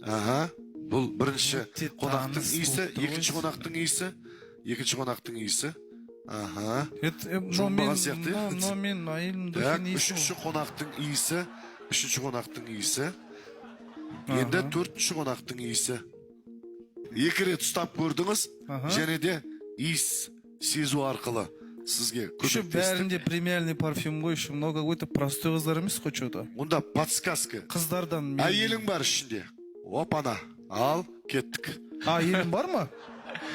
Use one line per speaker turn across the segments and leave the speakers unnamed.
Aha. Бұл бірінші қонақтың иісі, екінші қонақтың иісі, екінші қонақтың иісі. Ага.
Жумбаған сияқты.
Но мен айылымды сен иісі. Үшінші қонақтың иісі, үшінші қонақтың иісі. Енді төртінші қонақтың иісі. Екі рет ұстап көрдіңіз, және де иіс сезу арқылы сізге көмектестік.
Бәрінде премиальный парфюм ғой, но какой-то простой қыздар емес қой что-то.
Онда подсказка.
Қыздардан.
Әйелің бар ішінде. Опана. Ал, кеттік.
Әйелің бар ма?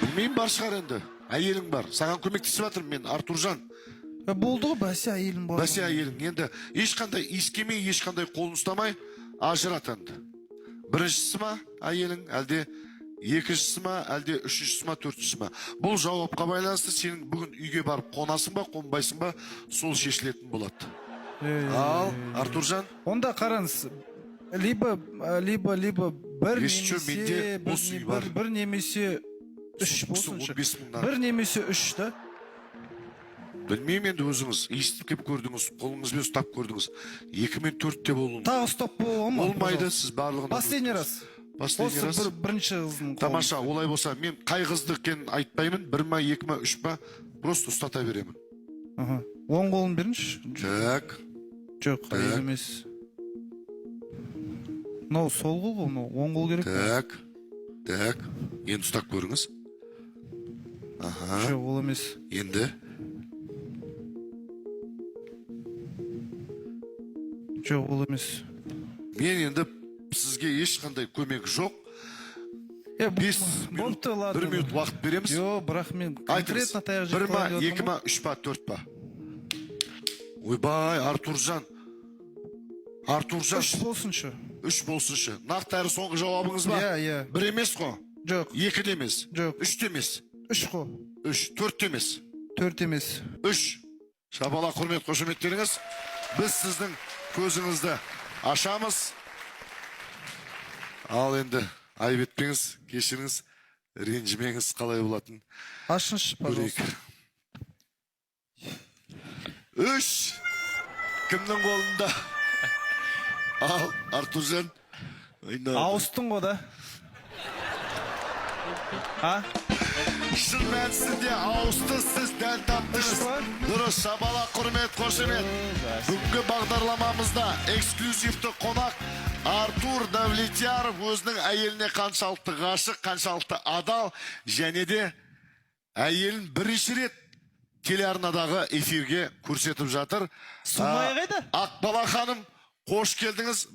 Білмеймін, бар шығар енді. Әйелің бар. Саған көмектесіп жатырмын мен, Артуржан.
Болды ғой, бәсе әйелің бар.
Бәсе әйелің. Енді ешқандай иіскемей, ешқандай қолын ұстамай ажырат енді. Біріншісі ма әйелің, әлде екіншісі ма, әлде үшіншісі ма, төртіншісі ма? Бұл жауапқа байланысты сенің бүгін үйге барып қонасың ба, қонбайсың ба, сол шешілетін болады. Ал, Артуржан.
Онда қараңыз, либо бір немесе үш болсыншы. Бір немесе үш да.
Білмеймін енді өзіңіз, естіп кеп көрдіңіз, қолыңызбен ұстап көрдіңіз. 2 мен 4 те болуын.
Тағы ұстап болуын ма?
Болмайды, сіз барлығын.
Последний раз. Осы бірінші қыздың.
Тамаша, олай болса, мен қай қызды екенін айтпаймын, 1 ма, 2 ма, 3 ма, просто ұстата беремін.
Оң қолын беріңізші.
Так.
Жоқ, әйел емес. Мынау сол қол ғой, оң қол керек.
Так. Так. Енді ұстап көріңіз.
Жоқ, ол емес.
Енді.
Жоқ, ол емес.
Мен енді сізге ешқандай көмек жоқ. 5 минут, 1 минут уақыт береміз.
Жоқ, бірақ мен конкретно таяқ жеп
1 ма, 2 ма, 3 па, 4 па? Ойбай, Артуржан. Артуржан.
3 болсыншы.
3 болсыншы. Нақты әрі соңғы жауабыңыз ба?
Иә.
1 емес қой?
Жоқ.
2 де емес?
Жоқ.
3 де емес?
3 қой.
3, 4 де емес?
4 емес.
3. Шабала құрмет қошеметтеріңіз. Біз сіздің көзіңізді ашамыз. Ал енді айбетпеңіз, кешіріңіз, ренжімеңіз, қалай болатын.
Ашыншы, пожалуйста.
3. Кімнің қолында? Ал, Артуржан.
Ауыстың ғой да.
Шын мәнісінде ауысты, сіз дәл таптыңыз. Дұрыс, шабала құрмет қошемет. Бүгінгі бағдарламамызда эксклюзивті қонақ Артур Давлетьяров өзінің әйеліне қаншалықты ғашық, қаншалықты адал, және де әйелін бірінші рет телеарнадағы эфирге көрсетіп жатыр.
Сумай қайда?
Ақбала ханым, қош келдіңіз.